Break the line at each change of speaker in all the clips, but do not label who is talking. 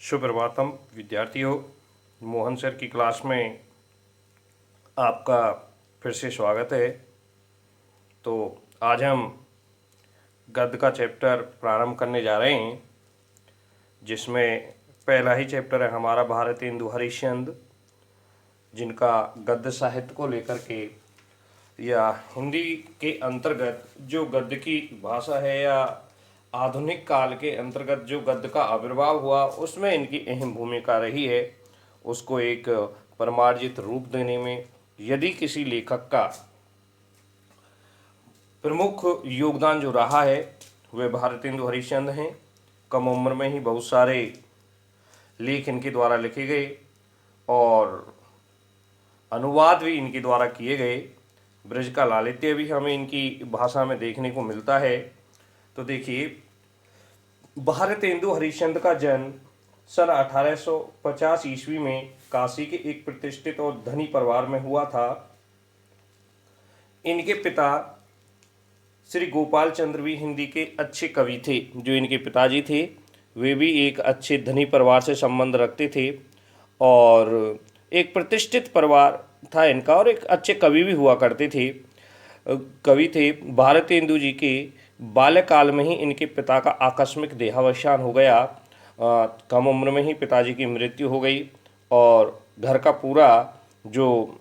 सुप्रभातम विद्यार्थियों। मोहन सर की क्लास में आपका फिर से स्वागत है। तो आज हम गद्य का चैप्टर प्रारंभ करने जा रहे हैं, जिसमें पहला ही चैप्टर है हमारा भारतेंदु हरिश्चंद्र, जिनका गद्य साहित्य को लेकर के या हिंदी के अंतर्गत जो गद्य की भाषा है या आधुनिक काल के अंतर्गत जो गद्य का आविर्भाव हुआ उसमें इनकी अहम भूमिका रही है। उसको एक परमार्जित रूप देने में यदि किसी लेखक का प्रमुख योगदान जो रहा है वह भारतेंदु हरिश्चंद्र हैं। कम उम्र में ही बहुत सारे लेख इनके द्वारा लिखे गए और अनुवाद भी इनके द्वारा किए गए। ब्रज का लालित्य भी हमें इनकी भाषा में देखने को मिलता है। तो देखिए, भारतेंदु हरिश्चंद्र का जन्म सन 1850 ईस्वी में काशी के एक प्रतिष्ठित और धनी परिवार में हुआ था। इनके पिता श्री गोपाल चंद्र भी हिंदी के अच्छे कवि थे। जो इनके पिताजी थे वे भी एक अच्छे धनी परिवार से संबंध रखते थे और एक प्रतिष्ठित परिवार था इनका, और एक अच्छे कवि भी हुआ करते थे। कवि थे। भारतेंदु जी के बाल्यकाल में ही इनके पिता का आकस्मिक देहावसान हो गया। कम उम्र में ही पिताजी की मृत्यु हो गई और घर का पूरा जो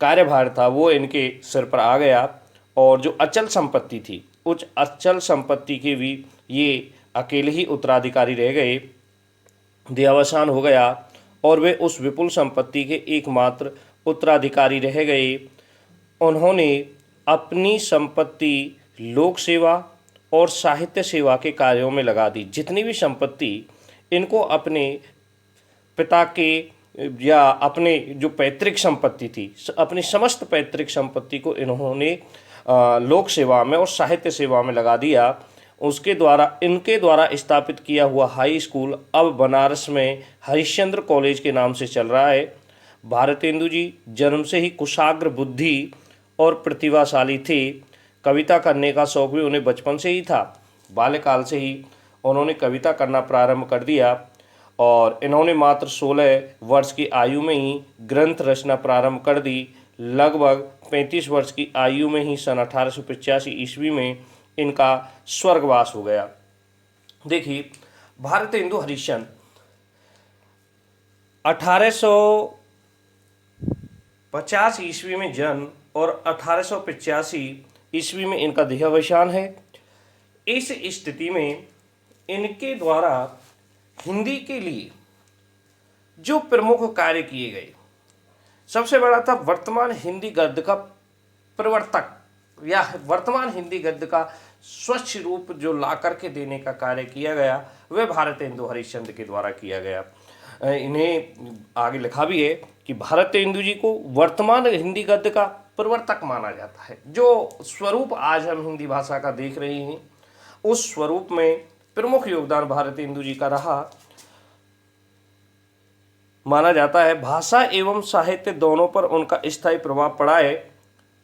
कार्यभार था वो इनके सिर पर आ गया। और जो अचल संपत्ति थी उस अचल संपत्ति के भी ये अकेले ही उत्तराधिकारी रह गए। देहावसान हो गया और वे उस विपुल संपत्ति के एकमात्र उत्तराधिकारी रह गए। उन्होंने अपनी संपत्ति लोक सेवा और साहित्य सेवा के कार्यों में लगा दी। जितनी भी संपत्ति इनको अपने पिता के या अपने जो पैतृक संपत्ति थी, अपनी समस्त पैतृक संपत्ति को इन्होंने लोक सेवा में और साहित्य सेवा में लगा दिया। इनके द्वारा स्थापित किया हुआ हाई स्कूल अब बनारस में हरिश्चंद्र कॉलेज के नाम से चल रहा है। भारतेंदु जी जन्म से ही कुशाग्र बुद्धि और प्रतिभाशाली थे। कविता करने का शौक भी उन्हें बचपन से ही था। बाल्यकाल से ही उन्होंने कविता करना प्रारंभ कर दिया और इन्होंने मात्र 16 वर्ष की आयु में ही ग्रंथ रचना प्रारंभ कर दी। लगभग 35 वर्ष की आयु में ही सन 1885 ईस्वी में इनका स्वर्गवास हो गया। देखिए, भारतेंदु हरिश्चंद्र 1850 ईस्वी में जन्म और 1885 ईस्वी में इनका देहावसान है। इस स्थिति में इनके द्वारा हिंदी के लिए जो प्रमुख कार्य किए गए, सबसे बड़ा था वर्तमान हिंदी गद्य का प्रवर्तक या वर्तमान हिंदी गद्य का स्वच्छ रूप जो ला करके देने का कार्य किया गया वह भारतेंदु हरिश्चंद्र के द्वारा किया गया। इन्हें आगे लिखा भी है कि भारतेंदु जी को वर्तमान हिंदी गद्य का प्रवर्तक माना जाता है। जो स्वरूप आज हम हिंदी भाषा का देख रहे हैं उस स्वरूप में प्रमुख योगदान भारतेंदु जी का रहा माना जाता है। भाषा एवं साहित्य दोनों पर उनका स्थायी प्रभाव पड़ा है।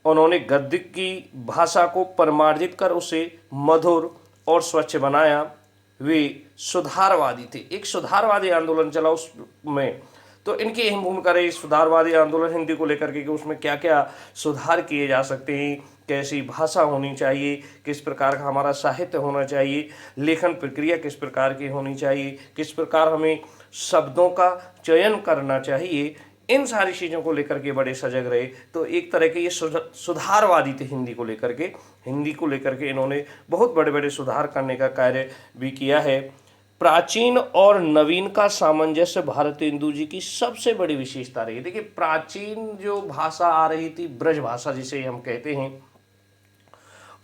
उन्होंने गद्य की भाषा को परिमार्जित कर उसे मधुर और स्वच्छ बनाया। वे सुधारवादी थे। एक सुधारवादी आंदोलन चला उसमें, तो इनकी अहम भूमिका रही सुधारवादी आंदोलन हिंदी को लेकर के कि उसमें क्या क्या सुधार किए जा सकते हैं, कैसी भाषा होनी चाहिए, किस प्रकार का हमारा साहित्य होना चाहिए, लेखन प्रक्रिया किस प्रकार की होनी चाहिए, किस प्रकार हमें शब्दों का चयन करना चाहिए। इन सारी चीज़ों को लेकर के बड़े सजग रहे। तो एक तरह के ये सुधारवादी थे हिंदी को लेकर के इन्होंने बहुत बड़े बड़े सुधार करने का कार्य भी किया है। प्राचीन और नवीन का सामंजस्य भारतेंदु जी की सबसे बड़ी विशेषता रही। देखिए, प्राचीन जो भाषा आ रही थी ब्रज भाषा जिसे हम कहते हैं,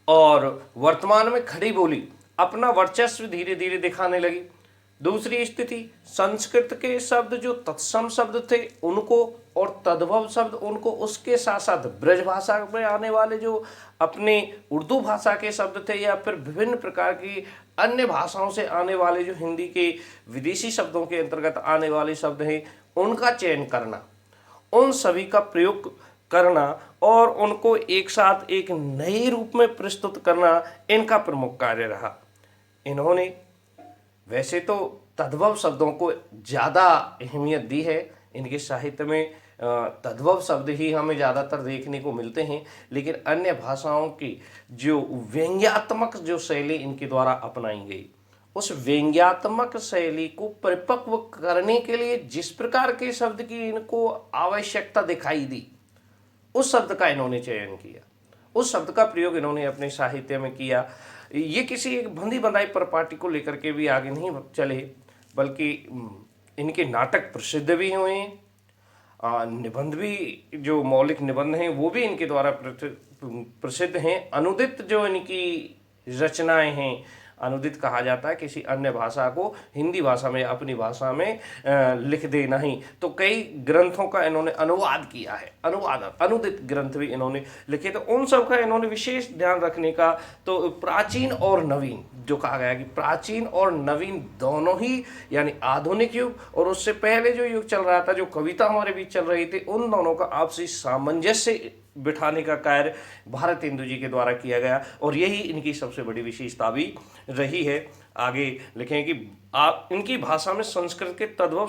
और वर्तमान में खड़ी बोली अपना वर्चस्व धीरे धीरे दिखाने लगी। दूसरी स्थिति, संस्कृत के शब्द जो तत्सम शब्द थे उनको और तद्भव शब्द उनको, उसके साथ साथ ब्रज भाषा में आने वाले जो अपने उर्दू भाषा के शब्द थे या फिर विभिन्न प्रकार की अन्य भाषाओं से आने वाले जो हिंदी के विदेशी शब्दों के अंतर्गत आने वाले शब्द हैं उनका चयन करना, उन सभी का प्रयोग करना और उनको एक साथ एक नए रूप में प्रस्तुत करना इनका प्रमुख कार्य रहा। इन्होंने वैसे तो तद्भव शब्दों को ज़्यादा अहमियत दी है इनके साहित्य में। तद्भव शब्द ही हमें ज़्यादातर देखने को मिलते हैं, लेकिन अन्य भाषाओं की जो व्यंग्यात्मक जो शैली इनके द्वारा अपनाई गई, उस व्यंग्यात्मक शैली को परिपक्व करने के लिए जिस प्रकार के शब्द की इनको आवश्यकता दिखाई दी, उस शब्द का इन्होंने चयन किया, उस शब्द का प्रयोग इन्होंने अपने साहित्य में किया। ये किसी एक बंधी बंधाई परिपाटी को लेकर के भी आगे नहीं चले, बल्कि इनके नाटक प्रसिद्ध भी हुए हैं, निबंध भी, जो मौलिक निबंध हैं वो भी इनके द्वारा प्रसिद्ध हैं। अनुदित जो इनकी रचनाएं हैं, अनुदित कहा जाता है किसी अन्य भाषा को हिंदी भाषा में अपनी भाषा में लिख देना ही। तो कई ग्रंथों का इन्होंने अनुवाद किया है, अनुवाद अनुदित ग्रंथ भी इन्होंने लिखे। तो उन सब का इन्होंने विशेष ध्यान रखने का, तो प्राचीन और नवीन जो कहा गया कि प्राचीन और नवीन दोनों ही, यानी आधुनिक युग और उससे पहले जो युग चल रहा था, जो कविता हमारे बीच चल रही थी, उन दोनों का आपसी सामंजस्य बिठाने का कार्य भारतेंदु जी के द्वारा किया गया, और यही इनकी सबसे बड़ी विशेषता भी रही है। आगे लिखें कि आप इनकी भाषा में संस्कृत के तद्भव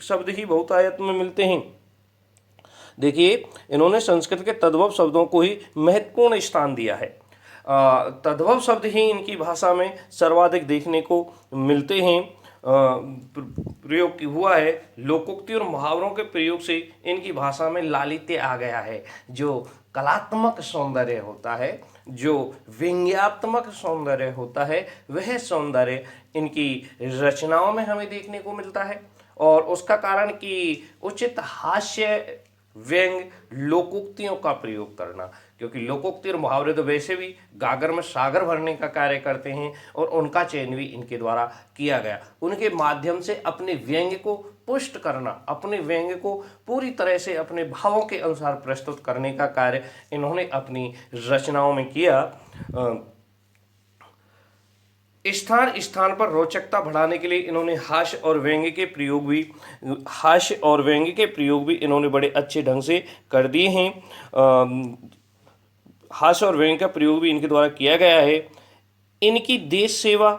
शब्द ही बहुतायत में मिलते हैं। देखिए, इन्होंने संस्कृत के तद्भव शब्दों को ही महत्वपूर्ण स्थान दिया है। तद्भव शब्द ही इनकी भाषा में सर्वाधिक देखने को मिलते हैं, प्रयोग हुआ है। लोकोक्ति और मुहावरों के प्रयोग से इनकी भाषा में लालित्य आ गया है। जो कलात्मक सौंदर्य होता है, जो व्यंग्यात्मक सौंदर्य होता है, वह सौंदर्य इनकी रचनाओं में हमें देखने को मिलता है। और उसका कारण कि उचित हास्य, व्यंग, लोकोक्तियों का प्रयोग करना, क्योंकि लोकोक्ति और मुहावरे तो वैसे भी गागर में सागर भरने का कार्य करते हैं, और उनका चयन भी इनके द्वारा किया गया। उनके माध्यम से अपने व्यंग्य को पुष्ट करना, अपने व्यंग्य को पूरी तरह से अपने भावों के अनुसार प्रस्तुत करने का कार्य इन्होंने अपनी रचनाओं में किया। स्थान स्थान पर रोचकता बढ़ाने के लिए इन्होंने हास्य और व्यंग्य के प्रयोग भी इन्होंने बड़े अच्छे ढंग से कर दिए हैं। हास्य और व्यंग्य का प्रयोग भी इनके द्वारा किया गया है। इनकी देश सेवा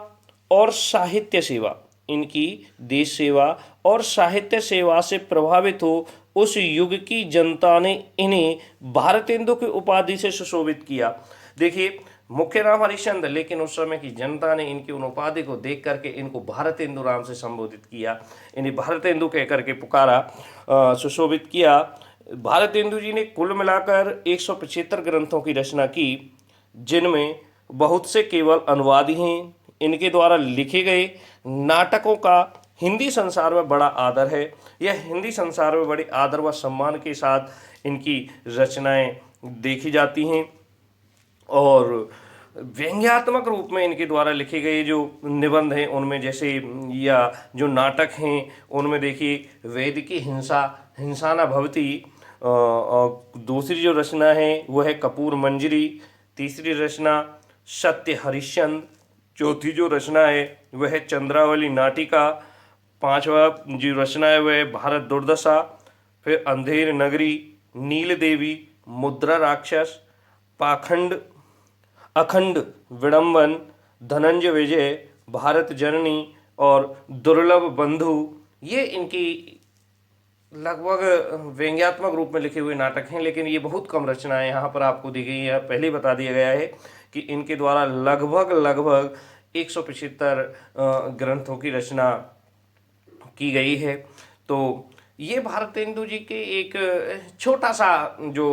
और साहित्य सेवा, इनकी देश सेवा और साहित्य सेवा से प्रभावित हो उस युग की जनता ने इन्हें भारतेंदु की उपाधि से सुशोभित किया। देखिए, मुख्य नाम हरिश्चंद्र, लेकिन उस समय की जनता ने इनकी उन उपाधि को देख करके इनको भारतेंदु राम से संबोधित किया, इन्हें भारतेंदु कह करके पुकारा, सुशोभित किया। भारतेंदु जी ने कुल मिलाकर 175 ग्रंथों की रचना की, जिनमें बहुत से केवल अनुवाद ही हैं। इनके द्वारा लिखे गए नाटकों का हिंदी संसार में बड़ा आदर है। यह हिंदी संसार में बड़े आदर व सम्मान के साथ इनकी रचनाएं देखी जाती हैं। और व्यंग्यात्मक रूप में इनके द्वारा लिखे गए जो निबंध हैं, उनमें जैसे, या जो नाटक हैं, उनमें देखिए वेद की हिंसा न भवति, और दूसरी जो रचना है वह है कपूर मंजरी, तीसरी रचना सत्य हरिश्चंद्र, चौथी जो रचना है वह है चंद्रावली नाटिका, पांचवा जो रचना है वह है भारत दुर्दशा, फिर अंधेर नगरी, नील देवी, मुद्रा राक्षस, पाखंड, अखंड विडंबन, धनंजय विजय, भारत जननी और दुर्लभ बंधु। ये इनकी लगभग व्यंग्यात्मक रूप में लिखे हुए नाटक हैं, लेकिन ये बहुत कम रचनाएं यहाँ पर आपको दी गई है। पहले ही बता दिया गया है कि इनके द्वारा लगभग 175 ग्रंथों की रचना की गई है। तो ये भारतेंदु जी के एक छोटा सा जो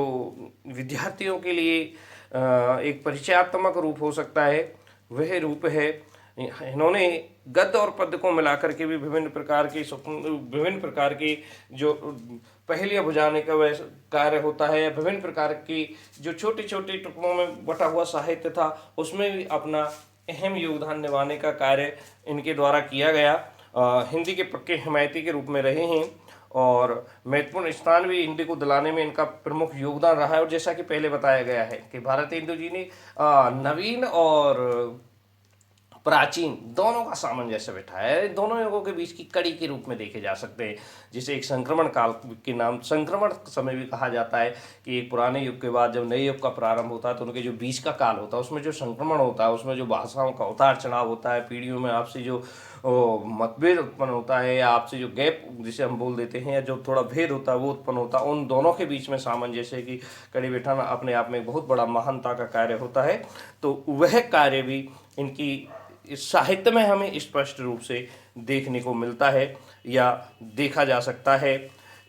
विद्यार्थियों के लिए एक परिचयात्मक रूप हो सकता है, वह रूप है। इन्होंने गद्य और पद्य को मिलाकर के भी विभिन्न प्रकार के जो पहेलियाँ बुझाने का वह कार्य होता है, विभिन्न प्रकार की जो छोटे छोटे टुकड़ों में बटा हुआ साहित्य था, उसमें भी अपना अहम योगदान निभाने का कार्य इनके द्वारा किया गया। हिंदी के पक्के हिमायती के रूप में रहे हैं, और महत्वपूर्ण स्थान भी हिंदी को दिलाने में इनका प्रमुख योगदान रहा है। और जैसा कि पहले बताया गया है कि भारतेंदु जी ने नवीन और प्राचीन दोनों का सामंजस्य बिठाया है। दोनों युगों के बीच की कड़ी के रूप में देखे जा सकते हैं, जिसे एक संक्रमण काल के नाम, संक्रमण समय भी कहा जाता है कि एक पुराने युग के बाद जब नए युग का प्रारंभ होता है, तो उनके जो बीच का काल होता है, उसमें जो संक्रमण होता है, उसमें जो भाषाओं का उतार चढ़ाव होता है, पीढ़ियों में आपसी जो मतभेद उत्पन्न होता है या आपसे जो गैप जिसे हम बोल देते हैं या जो थोड़ा भेद होता है वो उत्पन्न होता है, उन दोनों के बीच में सामंजस्य की कड़ी बैठाना अपने आप में एक बहुत बड़ा महानता का कार्य होता है। तो वह कार्य भी इनकी इस साहित्य में हमें स्पष्ट रूप से देखने को मिलता है या देखा जा सकता है।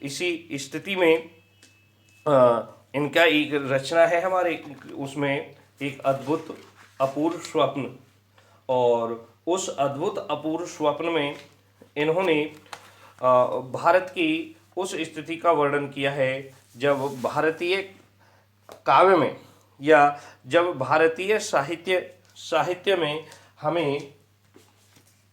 इसी स्थिति में इनका एक रचना है हमारे, उसमें एक अद्भुत अपूर्व स्वप्न, और उस अद्भुत अपूर्व स्वप्न में इन्होंने भारत की उस स्थिति का वर्णन किया है जब भारतीय काव्य में या जब भारतीय साहित्य में हमें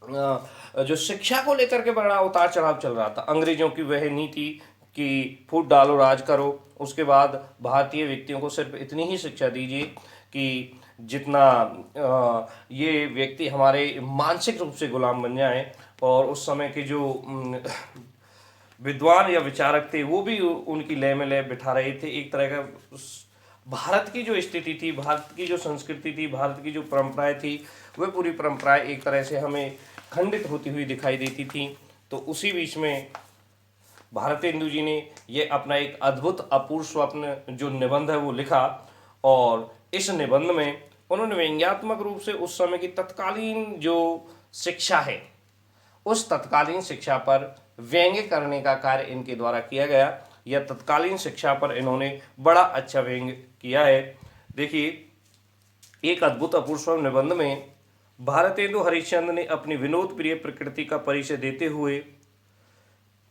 जो शिक्षा को लेकर के बड़ा उतार चढ़ाव चल रहा था। अंग्रेजों की वह नीति कि फूट डालो राज करो, उसके बाद भारतीय व्यक्तियों को सिर्फ इतनी ही शिक्षा दीजिए कि जितना ये व्यक्ति हमारे मानसिक रूप से गुलाम बन जाएं। और उस समय के जो विद्वान या विचारक थे वो भी उनकी लय में लय बिठा रहे थे। एक तरह का भारत की जो स्थिति थी, भारत की जो संस्कृति थी, भारत की जो परंपराएं थी, वह पूरी परंपराएं एक तरह से हमें खंडित होती हुई दिखाई देती थी। तो उसी बीच में भारतेंदु जी ने ये अपना एक अद्भुत अपूर्व स्वप्न जो निबंध है वो लिखा, और इस निबंध में उन्होंने व्यंग्यात्मक रूप से उस समय की तत्कालीन जो शिक्षा है उस तत्कालीन शिक्षा पर व्यंग्य करने का कार्य इनके द्वारा किया गया, या तत्कालीन शिक्षा पर इन्होंने बड़ा अच्छा व्यंग्य किया है। देखिए, एक अद्भुत अपूर्व स्वप्न निबंध में भारतेंदु हरिश्चंद्र ने अपनी विनोद प्रिय प्रकृति का परिचय देते हुए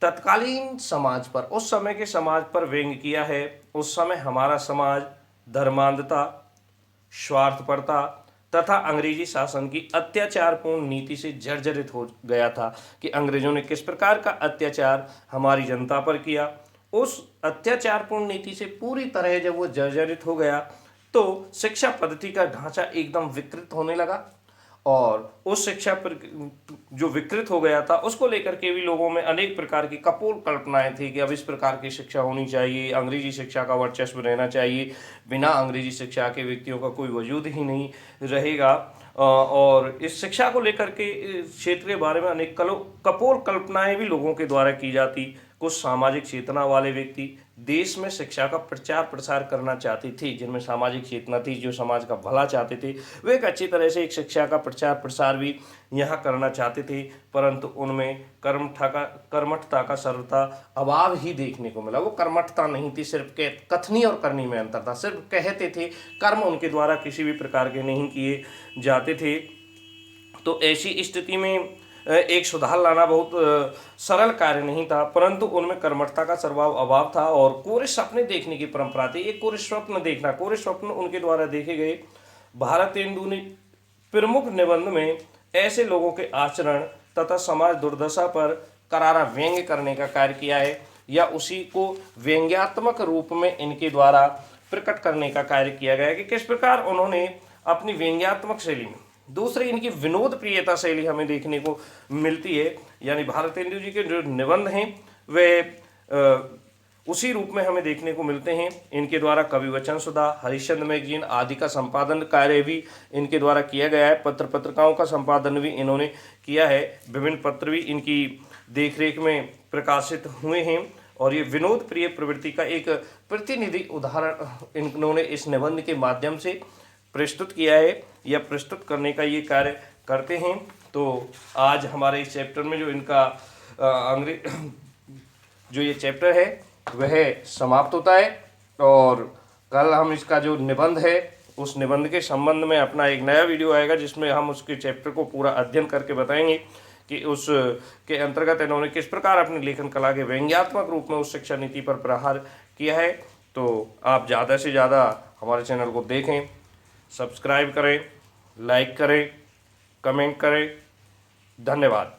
तत्कालीन समाज पर, उस समय के समाज पर व्यंग्य किया है। उस समय हमारा समाज धर्मांधता, स्वार्थपरता तथा अंग्रेजी शासन की अत्याचारपूर्ण नीति से जर्जरित हो गया था कि अंग्रेजों ने किस प्रकार का अत्याचार हमारी जनता पर किया। उस अत्याचारपूर्ण नीति से पूरी तरह जब वो जर्जरित हो गया तो शिक्षा पद्धति का ढांचा एकदम विकृत होने लगा, और उस शिक्षा पर जो विकृत हो गया था उसको लेकर के भी लोगों में अनेक प्रकार की कपोल कल्पनाएं थी कि अब इस प्रकार की शिक्षा होनी चाहिए, अंग्रेजी शिक्षा का वर्चस्व रहना चाहिए, बिना अंग्रेजी शिक्षा के व्यक्तियों का कोई वजूद ही नहीं रहेगा। और इस शिक्षा को लेकर के क्षेत्र के बारे में अनेक कपोल कल्पनाएं भी लोगों के द्वारा की जाती। कुछ सामाजिक चेतना वाले व्यक्ति देश में शिक्षा का प्रचार प्रसार करना चाहते थे, जिनमें सामाजिक चेतना थी, जो समाज का भला चाहते थे, वे एक अच्छी तरह से एक शिक्षा का प्रचार प्रसार भी यहाँ करना चाहते थे, परंतु उनमें कर्मठता का सर्वथा अभाव ही देखने को मिला। वो कर्मठता नहीं थी, सिर्फ कथनी और करनी में अंतर था। सिर्फ कहते थे, कर्म उनके द्वारा किसी भी प्रकार के नहीं किए जाते थे। तो ऐसी स्थिति में एक सुधार लाना बहुत सरल कार्य नहीं था, परंतु उनमें कर्मठता का सर्वाव अभाव था और कोरे सपने देखने की परंपरा थी। एक कोरे स्वप्न देखना, कोरे स्वप्न उनके द्वारा देखे गए। भारतेंदु ने प्रमुख निबंध में ऐसे लोगों के आचरण तथा समाज दुर्दशा पर करारा व्यंग्य करने का कार्य किया है, या उसी को व्यंग्यात्मक रूप में इनके द्वारा प्रकट करने का कार्य किया गया है कि किस प्रकार उन्होंने अपनी व्यंग्यात्मक शैली में, दूसरी इनकी विनोद प्रियता शैली हमें देखने को मिलती है। यानी भारतेंदु जी के जो निबंध हैं वे उसी रूप में हमें देखने को मिलते हैं। इनके द्वारा कवि वचन सुधा, हरिश्चंद्र मैगजीन आदि का संपादन कार्य भी इनके द्वारा किया गया है। पत्रिकाओं का संपादन भी इन्होंने किया है। विभिन्न पत्र भी इनकी देखरेख में प्रकाशित हुए हैं, और ये विनोद प्रिय प्रवृत्ति का एक प्रतिनिधि उदाहरण इन्होंने इस निबंध के माध्यम से प्रस्तुत किया है या प्रस्तुत करने का ये कार्य करते हैं। तो आज हमारे इस चैप्टर में जो इनका जो ये चैप्टर है वह समाप्त होता है, और कल हम इसका जो निबंध है उस निबंध के संबंध में अपना एक नया वीडियो आएगा जिसमें हम उसके चैप्टर को पूरा अध्ययन करके बताएंगे कि उस के अंतर्गत इन्होंने किस प्रकार अपनी लेखन कला के व्यंग्यात्मक रूप में उस शिक्षा नीति पर प्रहार किया है। तो आप ज़्यादा से ज़्यादा हमारे चैनल को देखें, सब्सक्राइब करें, लाइक करें, कमेंट करें। धन्यवाद।